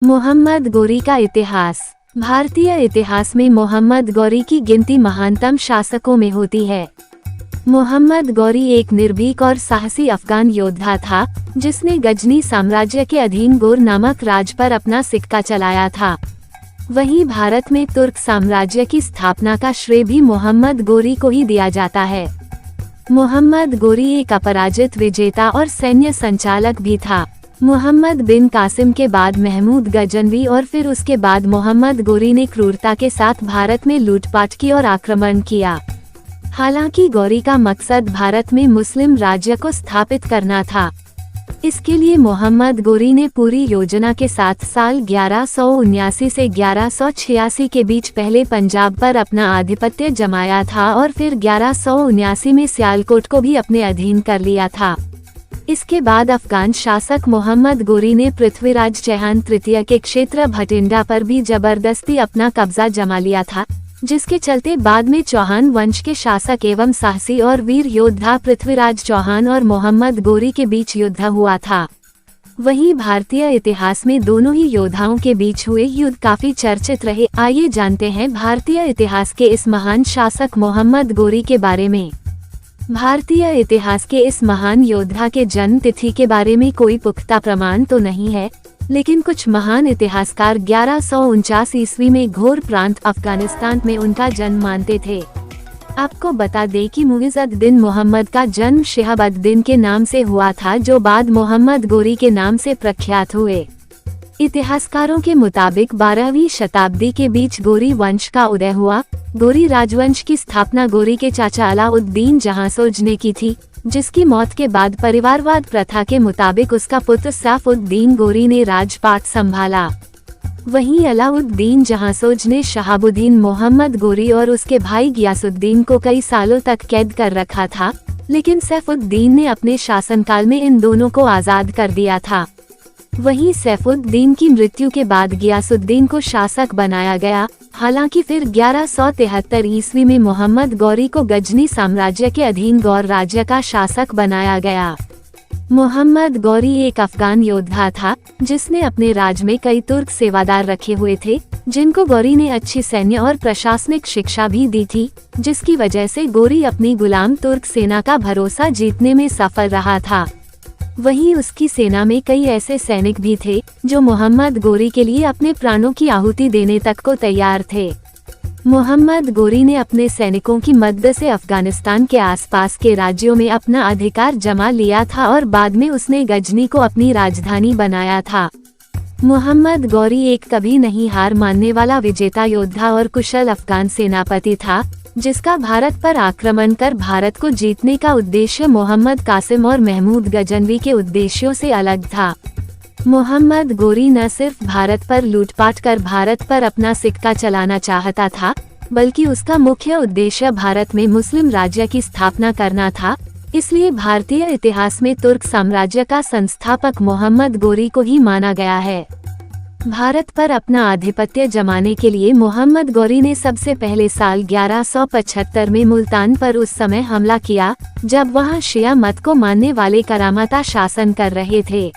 मोहम्मद गौरी का इतिहास। भारतीय इतिहास में मोहम्मद गौरी की गिनती महानतम शासकों में होती है। मोहम्मद गौरी एक निर्भीक और साहसी अफगान योद्धा था, जिसने गजनी साम्राज्य के अधीन गोर नामक राज्य पर अपना सिक्का चलाया था। वहीं भारत में तुर्क साम्राज्य की स्थापना का श्रेय भी मोहम्मद गौरी को ही दिया जाता है। मोहम्मद गौरी एक अपराजित विजेता और सैन्य संचालक भी था। मोहम्मद बिन कासिम के बाद महमूद गजनवी और फिर उसके बाद मोहम्मद गौरी ने क्रूरता के साथ भारत में लूटपाट की और आक्रमण किया। हालांकि गौरी का मकसद भारत में मुस्लिम राज्य को स्थापित करना था। इसके लिए मोहम्मद गौरी ने पूरी योजना के साथ साल 1179 से 1186 के बीच पहले पंजाब पर अपना आधिपत्य जमाया था और फिर 1179 में सियालकोट को भी अपने अधीन कर लिया था। इसके बाद अफगान शासक मोहम्मद गौरी ने पृथ्वीराज चौहान तृतीय के क्षेत्र भटिंडा पर भी जबरदस्ती अपना कब्जा जमा लिया था, जिसके चलते बाद में चौहान वंश के शासक एवं साहसी और वीर योद्धा पृथ्वीराज चौहान और मोहम्मद गौरी के बीच युद्ध हुआ था। वहीं भारतीय इतिहास में दोनों ही योद्धाओं के बीच हुए युद्ध काफी चर्चित रहे। आइए जानते हैं भारतीय इतिहास के इस महान शासक मोहम्मद गौरी के बारे में। भारतीय इतिहास के इस महान योद्धा के जन्म तिथि के बारे में कोई पुख्ता प्रमाण तो नहीं है, लेकिन कुछ महान इतिहासकार 1149 ईस्वी में घोर प्रांत अफगानिस्तान में उनका जन्म मानते थे। आपको बता दें कि मुइज़-अद-दीन मोहम्मद का जन्म शिहाब-अद-दीन के नाम से हुआ था, जो बाद मोहम्मद गौरी के नाम से प्रख्यात हुए। इतिहासकारों के मुताबिक 12वीं शताब्दी के बीच गौरी वंश का उदय हुआ। गौरी राजवंश की स्थापना गौरी के चाचा अलाउद्दीन जहांसोज ने की थी, जिसकी मौत के बाद परिवारवाद प्रथा के मुताबिक उसका पुत्र सैफुद्दीन गौरी ने राजपाट संभाला। वहीं अलाउद्दीन जहांसोज ने शहाबुद्दीन मोहम्मद गौरी और उसके भाई गियासुद्दीन को कई सालों तक कैद कर रखा था, लेकिन सैफुद्दीन ने अपने शासनकाल में इन दोनों को आजाद कर दिया था। वहीं सैफुद्दीन की मृत्यु के बाद गियासुद्दीन को शासक बनाया गया। हालांकि फिर 1173 ईस्वी में मोहम्मद गौरी को गजनी साम्राज्य के अधीन गौर राज्य का शासक बनाया गया। मोहम्मद गौरी एक अफगान योद्धा था, जिसने अपने राज्य में कई तुर्क सेवादार रखे हुए थे, जिनको गौरी ने अच्छी सैन्य और प्रशासनिक शिक्षा भी दी थी, जिसकी वजह से गौरी अपनी गुलाम तुर्क सेना का भरोसा जीतने में सफल रहा था। वहीं उसकी सेना में कई ऐसे सैनिक भी थे जो मोहम्मद गौरी के लिए अपने प्राणों की आहुति देने तक को तैयार थे। मोहम्मद गौरी ने अपने सैनिकों की मदद से अफगानिस्तान के आसपास के राज्यों में अपना अधिकार जमा लिया था और बाद में उसने गजनी को अपनी राजधानी बनाया था। मोहम्मद गौरी एक कभी नहीं हार मानने वाला विजेता योद्धा और कुशल अफगान सेनापति था, जिसका भारत पर आक्रमण कर भारत को जीतने का उद्देश्य मोहम्मद कासिम और महमूद गजनवी के उद्देश्यों से अलग था। मोहम्मद गौरी न सिर्फ भारत पर लूटपाट कर भारत पर अपना सिक्का चलाना चाहता था, बल्कि उसका मुख्य उद्देश्य भारत में मुस्लिम राज्य की स्थापना करना था। इसलिए भारतीय इतिहास में तुर्क साम्राज्य का संस्थापक मोहम्मद गौरी को ही माना गया है। भारत पर अपना आधिपत्य जमाने के लिए मोहम्मद गौरी ने सबसे पहले साल 1175 में मुल्तान पर उस समय हमला किया, जब वहां शिया मत को मानने वाले करामाता शासन कर रहे थे।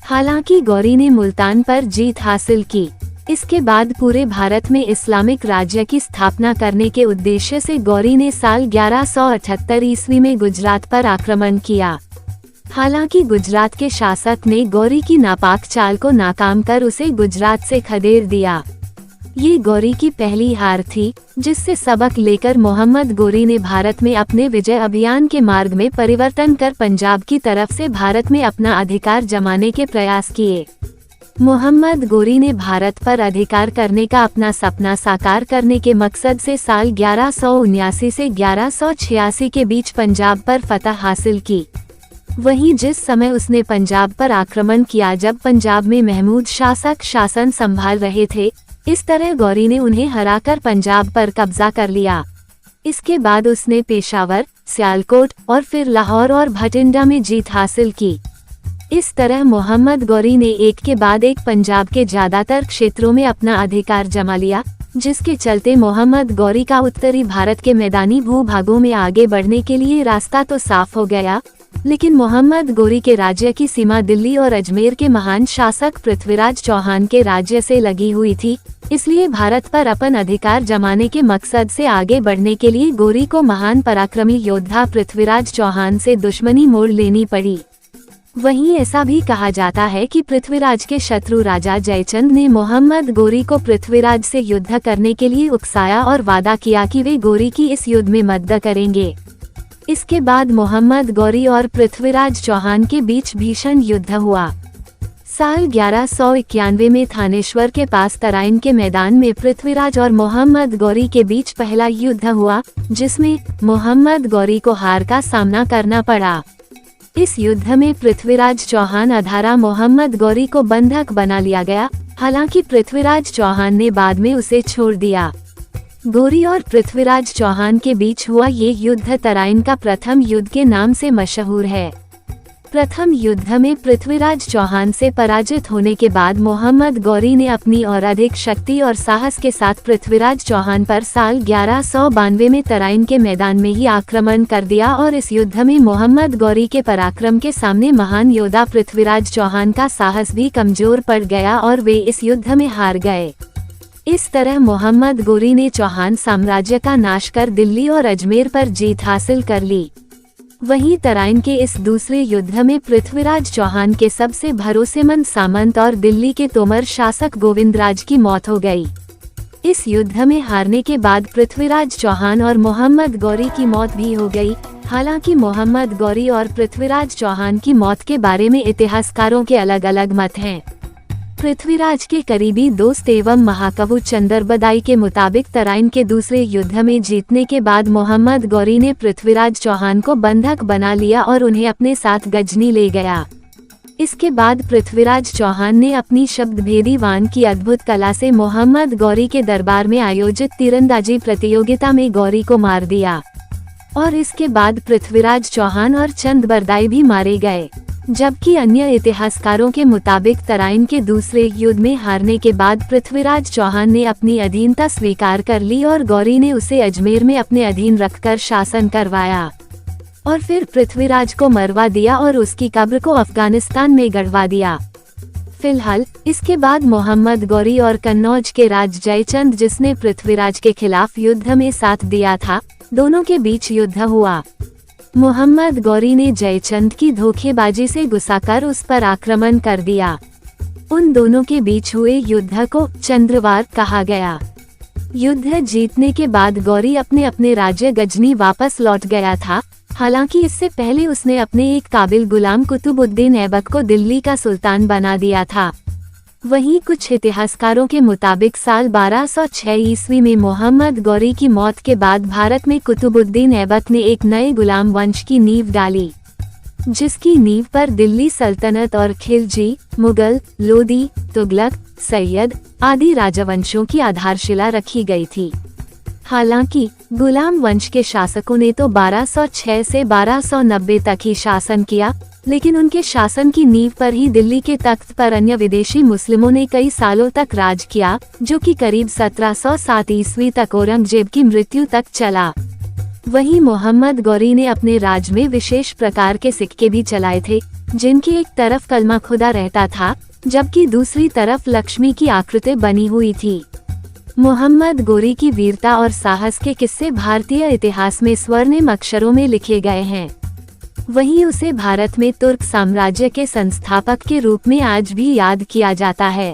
हालांकि गौरी ने मुल्तान पर जीत हासिल की। इसके बाद पूरे भारत में इस्लामिक राज्य की स्थापना करने के उद्देश्य से गौरी ने साल 1178 ईस्वी में गुजरात पर आक्रमण किया। हालांकि गुजरात के शासक ने गौरी की नापाक चाल को नाकाम कर उसे गुजरात से खदेड़ दिया। ये गौरी की पहली हार थी, जिससे सबक लेकर मोहम्मद गौरी ने भारत में अपने विजय अभियान के मार्ग में परिवर्तन कर पंजाब की तरफ से भारत में अपना अधिकार जमाने के प्रयास किए। मोहम्मद गौरी ने भारत पर अधिकार करने का अपना सपना साकार करने के मकसद से साल 1179 से 1186 के बीच पंजाब पर फतह हासिल की। वहीं जिस समय उसने पंजाब पर आक्रमण किया, जब पंजाब में महमूद शासक शासन संभाल रहे थे, इस तरह गौरी ने उन्हें हराकर पंजाब पर कब्जा कर लिया। इसके बाद उसने पेशावर, सियालकोट और फिर लाहौर और भटिंडा में जीत हासिल की। इस तरह मोहम्मद गौरी ने एक के बाद एक पंजाब के ज्यादातर क्षेत्रों में अपना अधिकार जमा लिया, जिसके चलते मोहम्मद गौरी का उत्तरी भारत के मैदानी भूभागों में आगे बढ़ने के लिए रास्ता तो साफ हो गया, लेकिन मोहम्मद गोरी के राज्य की सीमा दिल्ली और अजमेर के महान शासक पृथ्वीराज चौहान के राज्य से लगी हुई थी, इसलिए भारत पर अपन अधिकार जमाने के मकसद से आगे बढ़ने के लिए गोरी को महान पराक्रमी योद्धा पृथ्वीराज चौहान से दुश्मनी मोड़ लेनी पड़ी। वहीं ऐसा भी कहा जाता है कि पृथ्वीराज के शत्रु राजा जयचंद ने मोहम्मद गोरी को पृथ्वीराज से युद्ध करने के लिए उकसाया और वादा किया कि वे गोरी की इस युद्ध में मदद करेंगे। इसके बाद मोहम्मद गोरी और पृथ्वीराज चौहान के बीच भीषण युद्ध हुआ। साल 1191 में थानेश्वर के पास तराइन के मैदान में पृथ्वीराज और मोहम्मद गोरी के बीच पहला युद्ध हुआ, जिसमें मोहम्मद गोरी को हार का सामना करना पड़ा। इस युद्ध में पृथ्वीराज चौहान अधारा मोहम्मद गोरी को बंधक बना लिया गया, हालांकि पृथ्वीराज चौहान ने बाद में उसे छोड़ दिया। गोरी और पृथ्वीराज चौहान के बीच हुआ ये युद्ध तराइन का प्रथम युद्ध के नाम से मशहूर है। प्रथम युद्ध में पृथ्वीराज चौहान से पराजित होने के बाद मोहम्मद गोरी ने अपनी और अधिक शक्ति और साहस के साथ पृथ्वीराज चौहान पर साल 1192 में तराइन के मैदान में ही आक्रमण कर दिया और इस युद्ध में मोहम्मद गोरी के पराक्रम के सामने महान योद्धा पृथ्वीराज चौहान का साहस भी कमजोर पड़ गया और वे इस युद्ध में हार गए। इस तरह मोहम्मद गोरी ने चौहान साम्राज्य का नाश कर दिल्ली और अजमेर पर जीत हासिल कर ली। वहीं तराइन के इस दूसरे युद्ध में पृथ्वीराज चौहान के सबसे भरोसेमंद सामंत और दिल्ली के तोमर शासक गोविंदराज की मौत हो गई। इस युद्ध में हारने के बाद पृथ्वीराज चौहान और मोहम्मद गोरी की मौत भी हो गई। हालांकि मोहम्मद गोरी और पृथ्वीराज चौहान की मौत के बारे में इतिहासकारों के अलग अलग मत हैं। पृथ्वीराज के करीबी दोस्त एवं महाकवि चंदरबदाई के मुताबिक तराइन के दूसरे युद्ध में जीतने के बाद मोहम्मद गोरी ने पृथ्वीराज चौहान को बंधक बना लिया और उन्हें अपने साथ गजनी ले गया। इसके बाद पृथ्वीराज चौहान ने अपनी शब्दभेदी वाण की अद्भुत कला से मोहम्मद गोरी के दरबार में आयोजित तीरंदाजी प्रतियोगिता में गोरी को मार दिया और इसके बाद पृथ्वीराज चौहान और चंदबरदाई भी मारे गए। जबकि अन्य इतिहासकारों के मुताबिक तराइन के दूसरे युद्ध में हारने के बाद पृथ्वीराज चौहान ने अपनी अधीनता स्वीकार कर ली और गोरी ने उसे अजमेर में अपने अधीन रखकर शासन करवाया और फिर पृथ्वीराज को मरवा दिया और उसकी कब्र को अफगानिस्तान में गड़वा दिया। फिलहाल इसके बाद मोहम्मद गोरी और कन्नौज के राज जयचंद, जिसने पृथ्वीराज के खिलाफ युद्ध में साथ दिया था, दोनों के बीच युद्ध हुआ। मोहम्मद गोरी ने जयचंद की धोखेबाजी से गुस्सा कर उस पर आक्रमण कर दिया। उन दोनों के बीच हुए युद्ध को चंद्रवार कहा गया। युद्ध जीतने के बाद गोरी अपने अपने राज्य गजनी वापस लौट गया था। हालांकि इससे पहले उसने अपने एक काबिल गुलाम कुतुबुद्दीन ऐबक को दिल्ली का सुल्तान बना दिया था। वहीं कुछ इतिहासकारों के मुताबिक साल 1206 ईस्वी में मोहम्मद गोरी की मौत के बाद भारत में कुतुबुद्दीन ऐबक ने एक नए गुलाम वंश की नींव डाली, जिसकी नींव पर दिल्ली सल्तनत और खिलजी, मुगल, लोदी, तुगलक, सैयद आदि राजवंशों की आधारशिला रखी गई थी। हालांकि गुलाम वंश के शासकों ने तो 1206 से 1290 तक ही शासन किया, लेकिन उनके शासन की नींव पर ही दिल्ली के तख्त पर अन्य विदेशी मुस्लिमों ने कई सालों तक राज किया, जो कि करीब 1707 ईस्वी तक औरंगजेब की मृत्यु तक चला। वहीं मोहम्मद गोरी ने अपने राज में विशेष प्रकार के सिक्के भी चलाए थे, जिनकी एक तरफ कलमा खुदा रहता था, जबकि दूसरी तरफ लक्ष्मी की आकृति बनी हुई थी। मोहम्मद गोरी की वीरता और साहस के किस्से भारतीय इतिहास में स्वर्णिम अक्षरों में लिखे गए हैं। वहीं उसे भारत में तुर्क साम्राज्य के संस्थापक के रूप में आज भी याद किया जाता है।